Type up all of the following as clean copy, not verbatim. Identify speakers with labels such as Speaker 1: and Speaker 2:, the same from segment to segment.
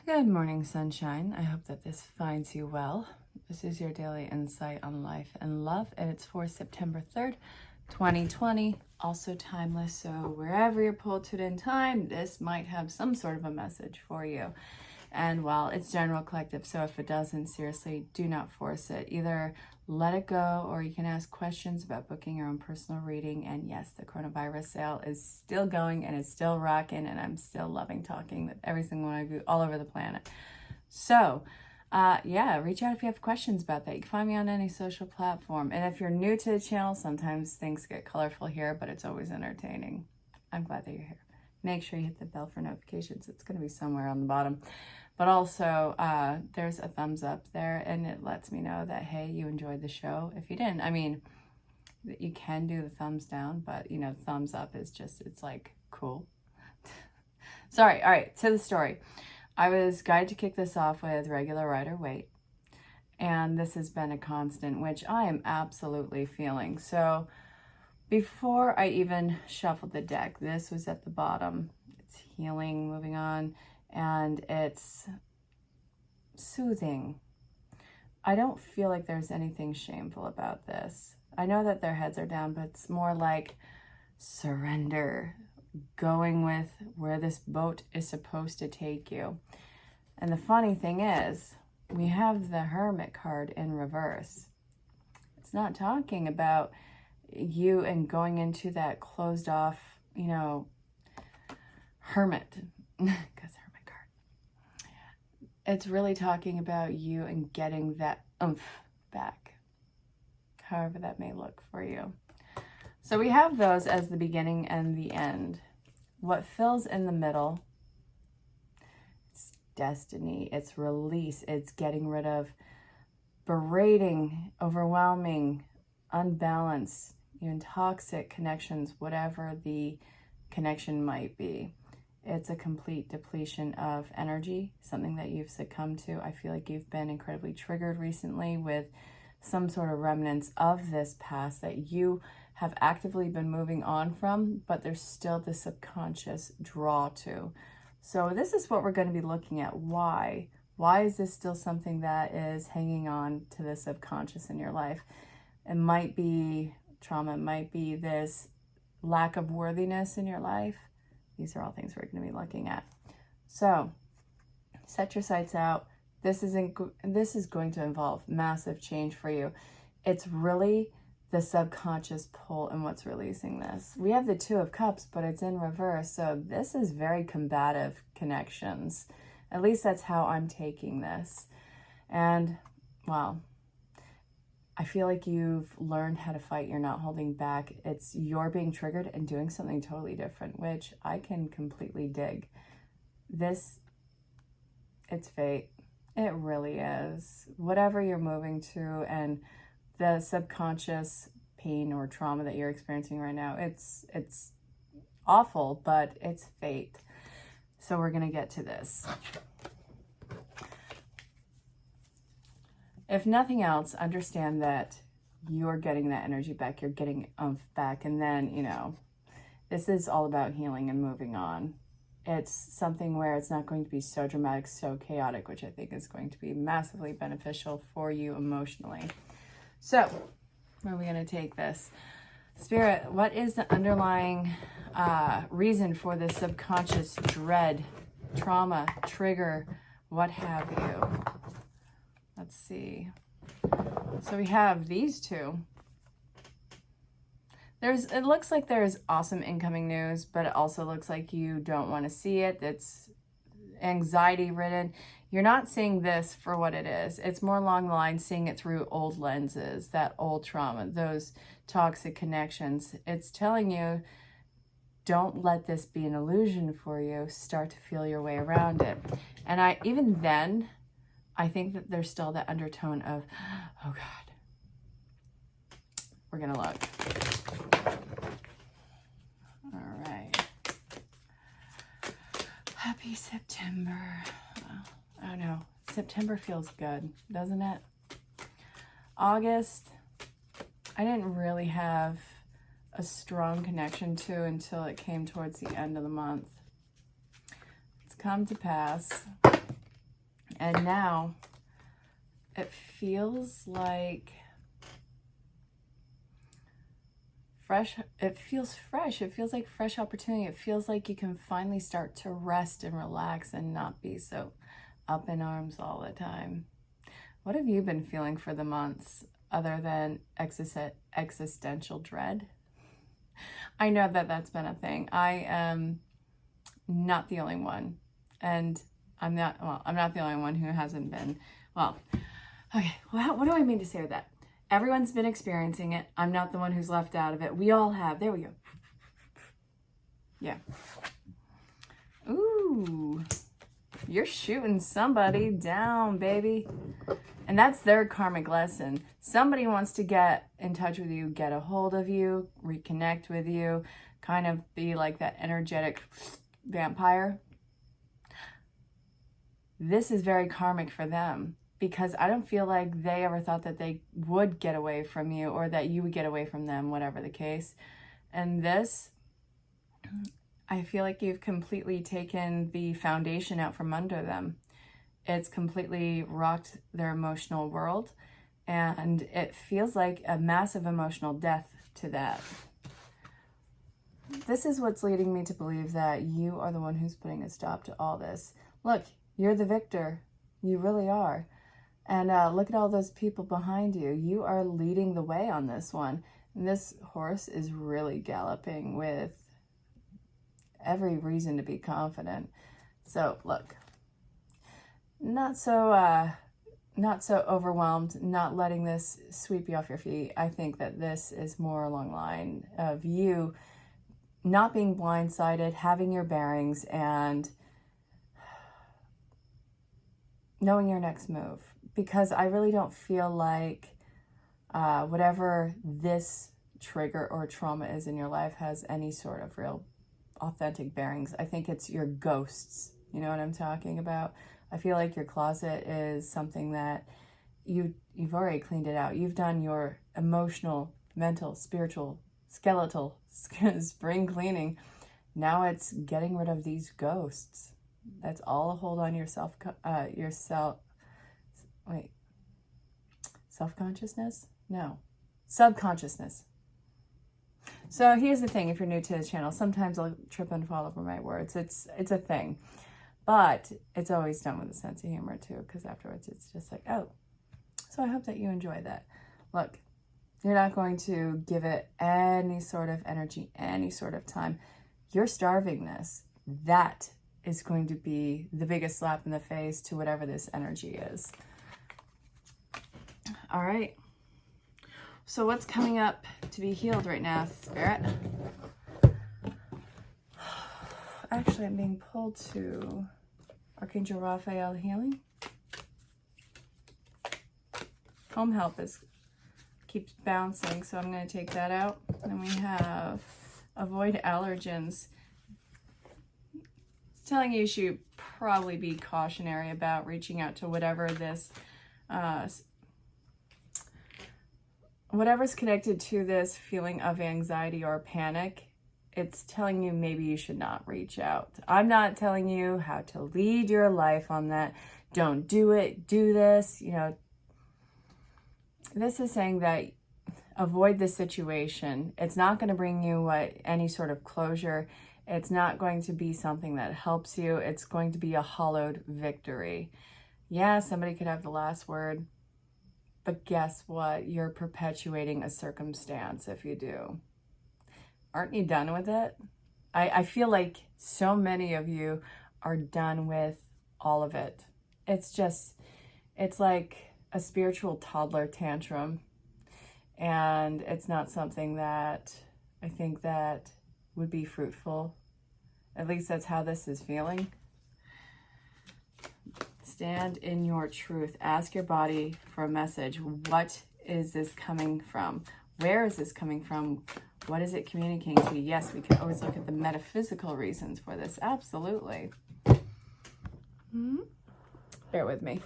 Speaker 1: Good morning, sunshine. I hope that this finds you well. This is your daily insight on life and love, and it's for September 3rd, 2020. Also timeless, so wherever you're pulled to in time, this might have some sort of a message for you. And well, it's general collective, so if it doesn't, seriously, do not force it. Either let it go, or you can ask questions about booking your own personal reading. And yes, the coronavirus sale is still going and it's still rocking, and I'm still loving talking with every single one of you all over the planet. So, yeah, reach out if you have questions about that. You can find me on any social platform. And if you're new to the channel, sometimes things get colorful here, but it's always entertaining. I'm glad that you're here. Make sure you hit the bell for notifications. It's going to be somewhere on the bottom. But also, there's a thumbs up there, and it lets me know that, hey, you enjoyed the show. If you didn't, I mean, you can do the thumbs down, but, you know, thumbs up is just, it's like, cool. Sorry, all right, to the story. I was guided to kick this off with regular Rider-Waite, and this has been a constant, which I am absolutely feeling. So before I even shuffled the deck, this was at the bottom. It's healing, moving on, and it's soothing. I don't feel like there's anything shameful about this. I know that their heads are down, but it's more like surrender, going with where this boat is supposed to take you. And the funny thing is, we have the Hermit card in reverse. It's not talking about you and going into that closed off, you know, hermit, because Hermit card. It's really talking about you and getting that oomph back, however that may look for you. So we have those as the beginning and the end. What fills in the middle, it's destiny, it's release, it's getting rid of berating, overwhelming, unbalanced, even toxic connections, whatever the connection might be. It's a complete depletion of energy, something that you've succumbed to. I feel like you've been incredibly triggered recently with some sort of remnants of this past that you have actively been moving on from, but there's still the subconscious draw to. So this is what we're going to be looking at. Why? Why is this still something that is hanging on to the subconscious in your life? It might be trauma, it might be this lack of worthiness in your life. These are all things we're going to be looking at. So set your sights out. This is going to involve massive change for you. It's really the subconscious pull and what's releasing this. We have the Two of Cups, but it's in reverse. So this is very combative connections. At least that's how I'm taking this. And, well, I feel like you've learned how to fight. You're not holding back. It's you're being triggered and doing something totally different, which I can completely dig. This, it's fate. It really is. Whatever you're moving to and the subconscious pain or trauma that you're experiencing right now, it's awful, but it's fate. So we're going to get to this. If nothing else, understand that you're getting that energy back. You're getting oomph back. And then, you know, this is all about healing and moving on. It's something where it's not going to be so dramatic, so chaotic, which I think is going to be massively beneficial for you emotionally. So, where are we going to take this? Spirit, what is the underlying reason for this subconscious dread, trauma, trigger, what have you? Let's see. So we have these two. It looks like there's awesome incoming news, but it also looks like you don't want to see it. It's anxiety ridden. You're not seeing this for what it is. It's more along the line seeing it through old lenses, that old trauma, those toxic connections. It's telling you, don't let this be an illusion for you. Start to feel your way around it. And I think that there's still that undertone of, oh God, we're going to look. All right. Happy September. Oh no, September feels good, doesn't it? August, I didn't really have a strong connection to until it came towards the end of the month. It's come to pass. And now it feels like fresh. It feels fresh. It feels like fresh opportunity. It feels like you can finally start to rest and relax and not be so up in arms all the time. What have you been feeling for the months other than existential dread? I know that that's been a thing. I am not the only one. And I'm not the only one who hasn't been. Well, okay, well, what do I mean to say with that? Everyone's been experiencing it. I'm not the one who's left out of it. We all have. There we go. Yeah. Ooh. You're shooting somebody down, baby. And that's their karmic lesson. Somebody wants to get in touch with you, get a hold of you, reconnect with you, kind of be like that energetic vampire. This is very karmic for them because I don't feel like they ever thought that they would get away from you or that you would get away from them, whatever the case. And this, I feel like you've completely taken the foundation out from under them. It's completely rocked their emotional world, and it feels like a massive emotional death to that. This is what's leading me to believe that you are the one who's putting a stop to all this. Look, you're the victor. You really are. And look at all those people behind you. You are leading the way on this one. And this horse is really galloping with every reason to be confident. So look, not so overwhelmed, not letting this sweep you off your feet. I think that this is more along the line of you not being blindsided, having your bearings, and knowing your next move. Because I really don't feel like whatever this trigger or trauma is in your life has any sort of real authentic bearings. I think it's your ghosts. You know what I'm talking about? I feel like your closet is something that you've already cleaned it out. You've done your emotional, mental, spiritual, skeletal spring cleaning. Now it's getting rid of these ghosts. That's all a hold on self-consciousness? No. Subconsciousness. So here's the thing, if you're new to the channel, sometimes I'll trip and fall over my words. It's a thing. But it's always done with a sense of humor too, because afterwards it's just like, oh. So I hope that you enjoy that. Look, you're not going to give it any sort of energy, any sort of time. You're starving this. That is going to be the biggest slap in the face to whatever this energy is. All right. So what's coming up to be healed right now, Spirit? Actually, I'm being pulled to Archangel Raphael healing. Home help keeps bouncing, so I'm going to take that out. Then we have avoid allergens. It's telling you should probably be cautionary about reaching out to whatever this whatever's connected to this feeling of anxiety or panic. It's telling you maybe you should not reach out. I'm not telling you how to lead your life on that. Don't do it. Do this. You know, this is saying that avoid this situation. It's not going to bring you any sort of closure. It's not going to be something that helps you. It's going to be a hollowed victory. Yeah, somebody could have the last word. But guess what? You're perpetuating a circumstance if you do. Aren't you done with it? I feel like so many of you are done with all of it. It's like a spiritual toddler tantrum. And it's not something that I think that would be fruitful. At least that's how this is feeling. Stand in your truth. Ask your body for a message. What is this coming from? Where is this coming from? What is it communicating to you? Yes, we can always look at the metaphysical reasons for this. Absolutely. Bear with me.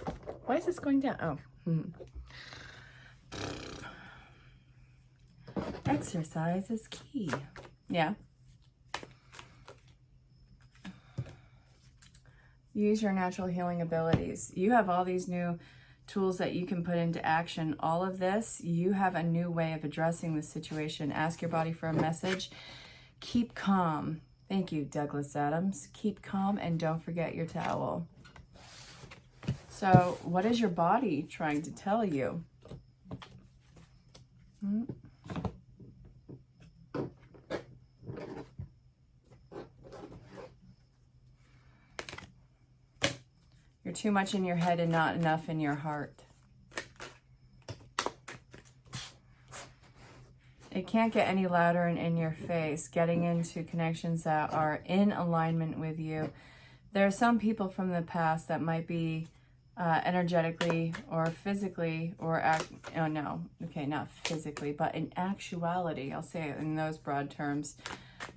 Speaker 1: Why is this going down? Exercise is key. Yeah. Use your natural healing abilities. You have all these new tools that you can put into action. All of this, you have a new way of addressing the situation. Ask your body for a message. Keep calm. Thank you, Douglas Adams. Keep calm and don't forget your towel. So what is your body trying to tell you? You're too much in your head and not enough in your heart. It can't get any louder and in your face, getting into connections that are in alignment with you. There are some people from the past that might be energetically or physically or not physically, but in actuality, I'll say it in those broad terms,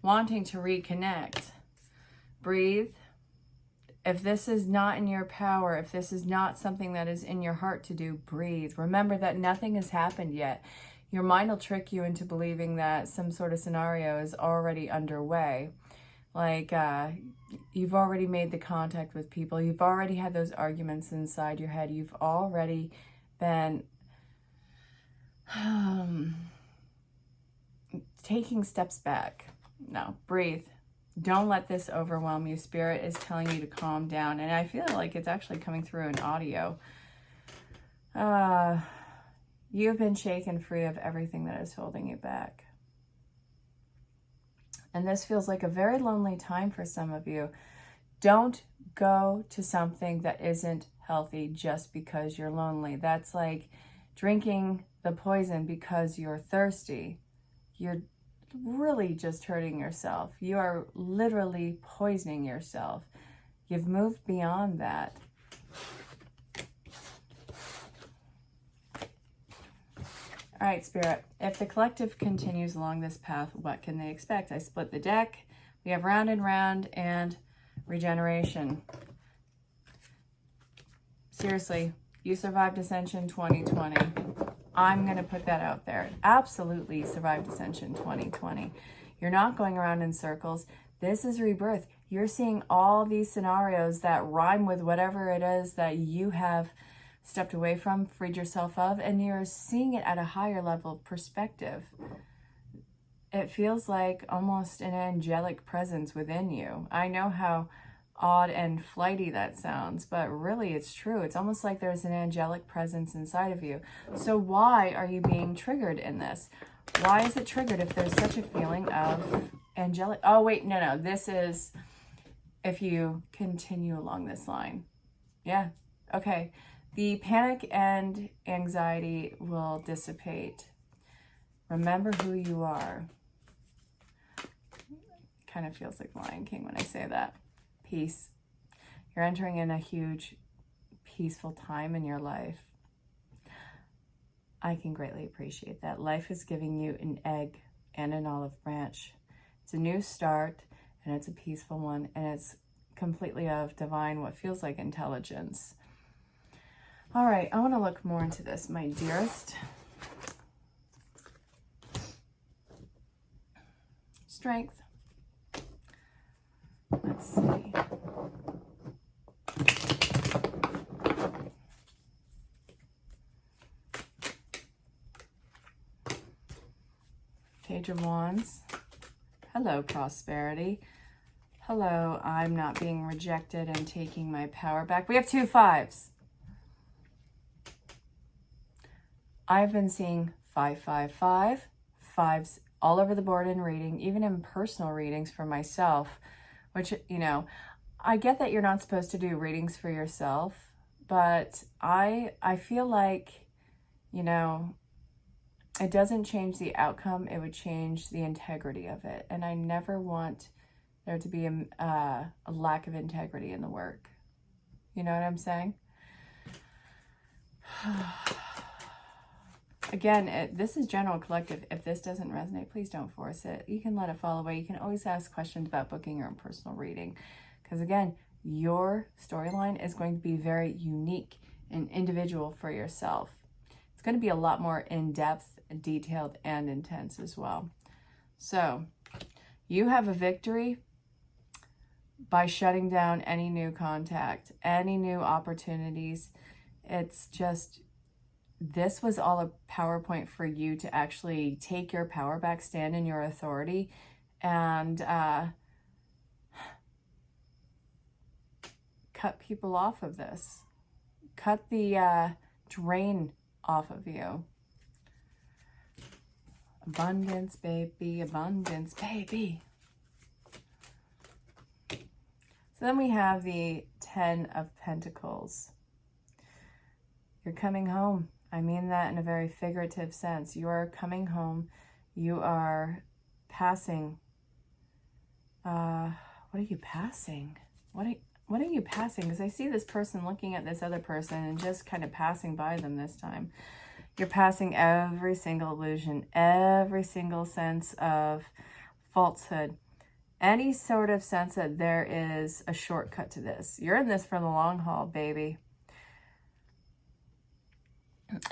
Speaker 1: wanting to reconnect. Breathe. If this is not in your power, if this is not something that is in your heart to do, breathe. Remember that nothing has happened yet. Your mind will trick you into believing that some sort of scenario is already underway. Like you've already made the contact with people. You've already had those arguments inside your head. You've already been taking steps back. No, breathe. Don't let this overwhelm you. Spirit is telling you to calm down. And I feel like it's actually coming through in audio. You've been shaken free of everything that is holding you back. And this feels like a very lonely time for some of you. Don't go to something that isn't healthy just because you're lonely. That's like drinking the poison because you're thirsty. You're really just hurting yourself. You are literally poisoning yourself. You've moved beyond that. All right, Spirit, if the collective continues along this path, what can they expect? I split the deck. We have round and round and regeneration. Seriously, you survived Ascension 2020. I'm going to put that out there. Absolutely survived Ascension 2020. You're not going around in circles. This is rebirth. You're seeing all these scenarios that rhyme with whatever it is that you have stepped away from, freed yourself of, and you're seeing it at a higher level of perspective. It feels like almost an angelic presence within you. I know how odd and flighty that sounds, but really it's true. It's almost like there's an angelic presence inside of you. So why are you being triggered in this? Why is it triggered if there's such a feeling of angelic? Oh, wait, no. This is if you continue along this line. Yeah, okay. The panic and anxiety will dissipate. Remember who you are. Kind of feels like Lion King when I say that. Peace. You're entering in a huge, peaceful time in your life. I can greatly appreciate that. Life is giving you an egg and an olive branch. It's a new start, and it's a peaceful one, and it's completely of divine, what feels like intelligence. All right, I want to look more into this, my dearest. Strength. Let's see. Page of Wands. Hello, prosperity. Hello, I'm not being rejected and taking my power back. We have 2 5s. I've been seeing 555, 5s all over the board in reading, even in personal readings for myself, which, you know, I get that you're not supposed to do readings for yourself, but I feel like, you know, it doesn't change the outcome. It would change the integrity of it. And I never want there to be a lack of integrity in the work. You know what I'm saying? Again, this is general collective. If this doesn't resonate, please don't force it. You can let it fall away. You can always ask questions about booking your own personal reading. Because again, your storyline is going to be very unique and individual for yourself. It's going to be a lot more in-depth, detailed, and intense as well. So, you have a victory, by shutting down any new contact, any new opportunities. It's just, this was all a PowerPoint for you to actually take your power back, stand in your authority, and cut people off of this. Cut the drain off of you. Abundance, baby, abundance, baby. So then we have the 10 of Pentacles. You're coming home. I mean that in a very figurative sense. You are coming home. You are passing. What are you passing? What are you passing? Because I see this person looking at this other person and just kind of passing by them this time. You're passing every single illusion, every single sense of falsehood, any sort of sense that there is a shortcut to this. You're in this for the long haul, baby.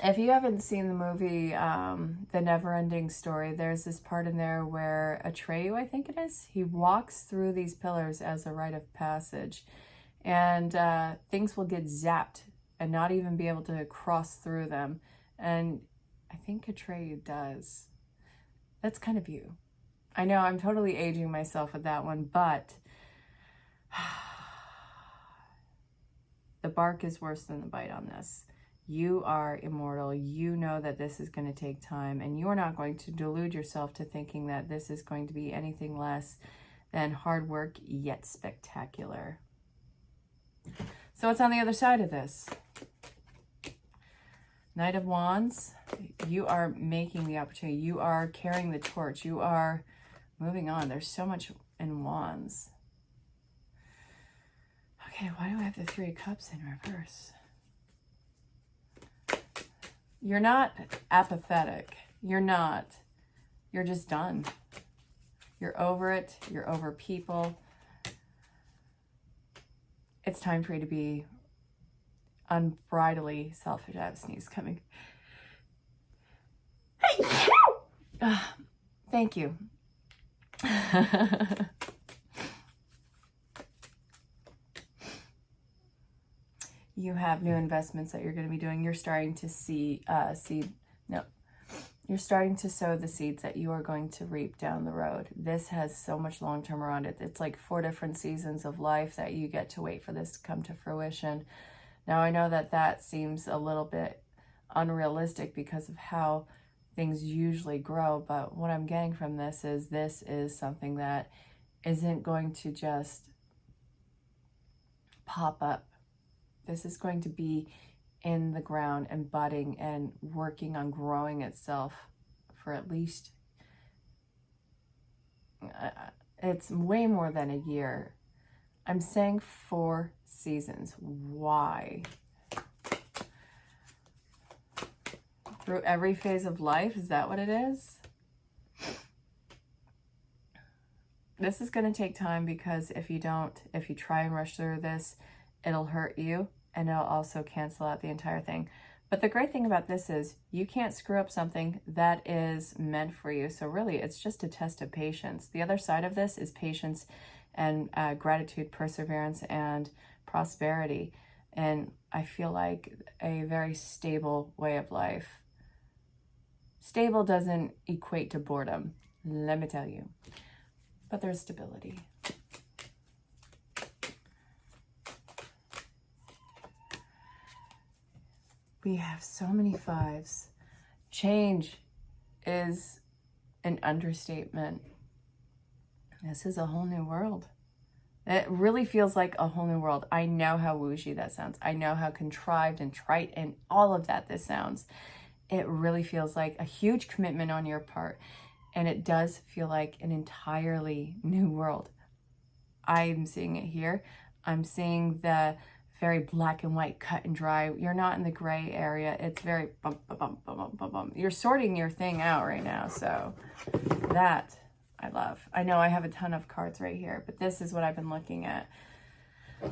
Speaker 1: If you haven't seen the movie, The Never-Ending Story, there's this part in there where Atreyu, I think it is, he walks through these pillars as a rite of passage, and things will get zapped and not even be able to cross through them. And I think Atreyu does. That's kind of you. I know I'm totally aging myself with that one, but the bark is worse than the bite on this. You are immortal. You know that this is going to take time, and you are not going to delude yourself to thinking that this is going to be anything less than hard work yet spectacular. So what's on the other side of this? Knight of Wands. You are making the opportunity. You are carrying the torch. You are moving on. There's so much in Wands. Okay, why do I have the Three of Cups in reverse? You're not apathetic. You're not. You're just done. You're over it. You're over people. It's time for you to be unbridledly selfish. I have a sneeze coming. Thank you. You have new investments that you're going to be doing. You're starting to see you're starting to sow the seeds that you are going to reap down the road. This has so much long term around it. It's like 4 different seasons of life that you get to wait for this to come to fruition. Now, I know that that seems a little bit unrealistic because of how things usually grow, but what I'm getting from this is something that isn't going to just pop up. This is going to be in the ground and budding and working on growing itself for at least, it's way more than a year. I'm saying 4 seasons. Why? Through every phase of life, is that what it is? This is going to take time because if you try and rush through this, it'll hurt you and it'll also cancel out the entire thing. But the great thing about this is you can't screw up something that is meant for you. So really, it's just a test of patience. The other side of this is patience and gratitude, perseverance, and prosperity. And I feel like a very stable way of life. Stable doesn't equate to boredom, let me tell you. But there's stability. We have so many 5s. Change is an understatement. This is a whole new world. It really feels like a whole new world. I know how woozy that sounds. I know how contrived and trite and all of that this sounds. It really feels like a huge commitment on your part. And it does feel like an entirely new world. I'm seeing it here. I'm seeing the very black and white, cut and dry. You're not in the gray area. It's very bump, bump, bump, bump, bump, bump. You're sorting your thing out right now. So that I love. I know I have a ton of cards right here, but this is what I've been looking at.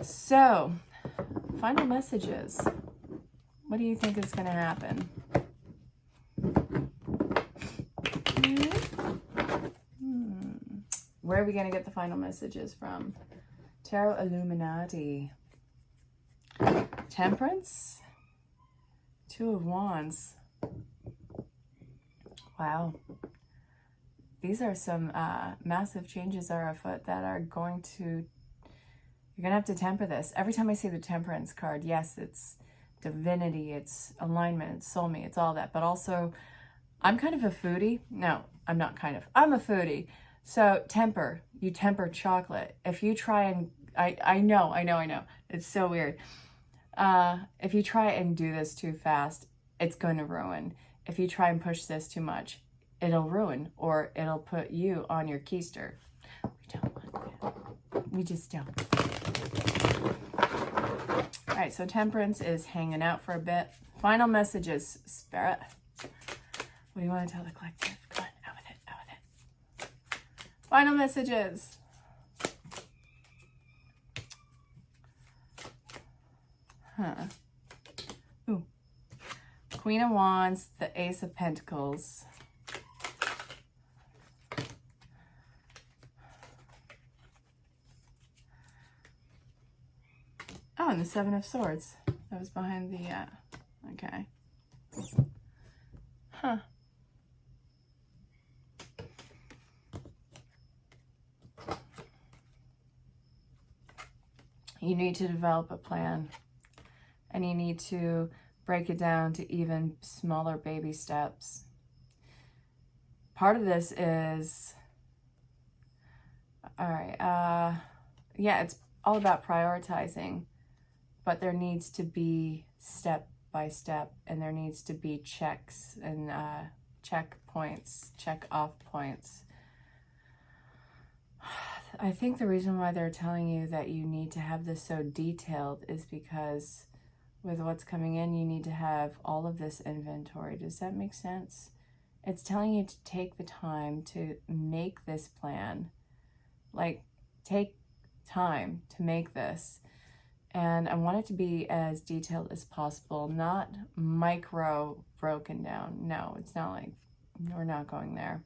Speaker 1: So final messages. What do you think is going to happen? Where are we going to get the final messages from? Tarot Illuminati. Temperance. 2 of Wands. Wow. These are some massive changes are afoot that are going to, you're going to have to temper this. Every time I see the Temperance card, yes, it's divinity, it's alignment, it's soulmate, it's all that. But also, I'm kind of a foodie. No, I'm not kind of. I'm a foodie. So temper. You temper chocolate. If you try and, I know. It's so weird. If you try and do this too fast, it's going to ruin. If you try and push this too much, it'll ruin, or it'll put you on your keister. We don't want that. We just don't. All right, so Temperance is hanging out for a bit. Final messages, Spirit. What do you want to tell the collective? Come on, out with it, out with it. Final messages. Ooh. Queen of Wands, the Ace of Pentacles. Oh, and the Seven of Swords. That was behind the, okay. Huh. You need to develop a plan, and you need to break it down to even smaller baby steps. Part of this is, all right, yeah, it's all about prioritizing, but there needs to be step by step, and there needs to be checks and checkpoints, check off points. I think the reason why they're telling you that you need to have this so detailed is because with what's coming in, you need to have all of this inventory. Does that make sense? It's telling you to take the time to make this plan. Like, take time to make this. And I want it to be as detailed as possible, not micro broken down. No, it's not like, we're not going there.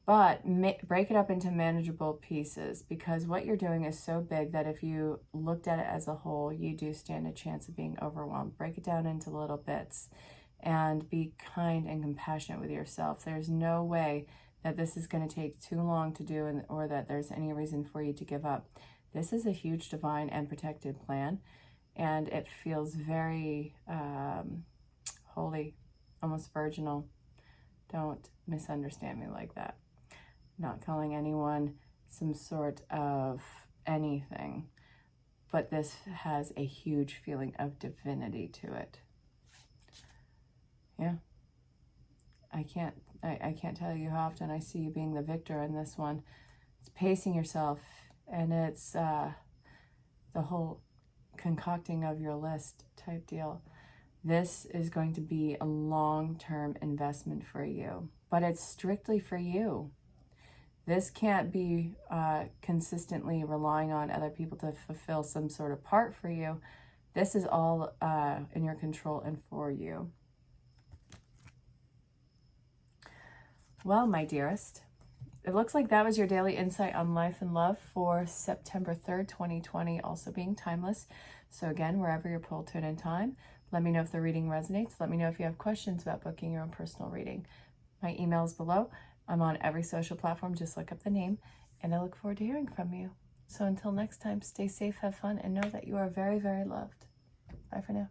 Speaker 1: But break it up into manageable pieces, because what you're doing is so big that if you looked at it as a whole, you do stand a chance of being overwhelmed. Break it down into little bits and be kind and compassionate with yourself. There's no way that this is going to take too long to do, or that there's any reason for you to give up. This is a huge divine and protected plan, and it feels very holy, almost virginal. Don't misunderstand me like that. Not calling anyone some sort of anything, but this has a huge feeling of divinity to it. Yeah. I can't tell you how often I see you being the victor in this one. It's pacing yourself, and it's the whole concocting of your list type deal. This is going to be a long-term investment for you, but it's strictly for you. This can't be consistently relying on other people to fulfill some sort of part for you. This is all in your control and for you. Well, my dearest, it looks like that was your daily insight on life and love for September 3rd, 2020, also being timeless. So again, wherever you're pulled to it in time, let me know if the reading resonates. Let me know if you have questions about booking your own personal reading. My email is below. I'm on every social platform. Just look up the name, and I look forward to hearing from you. So until next time, stay safe, have fun, and know that you are very, very loved. Bye for now.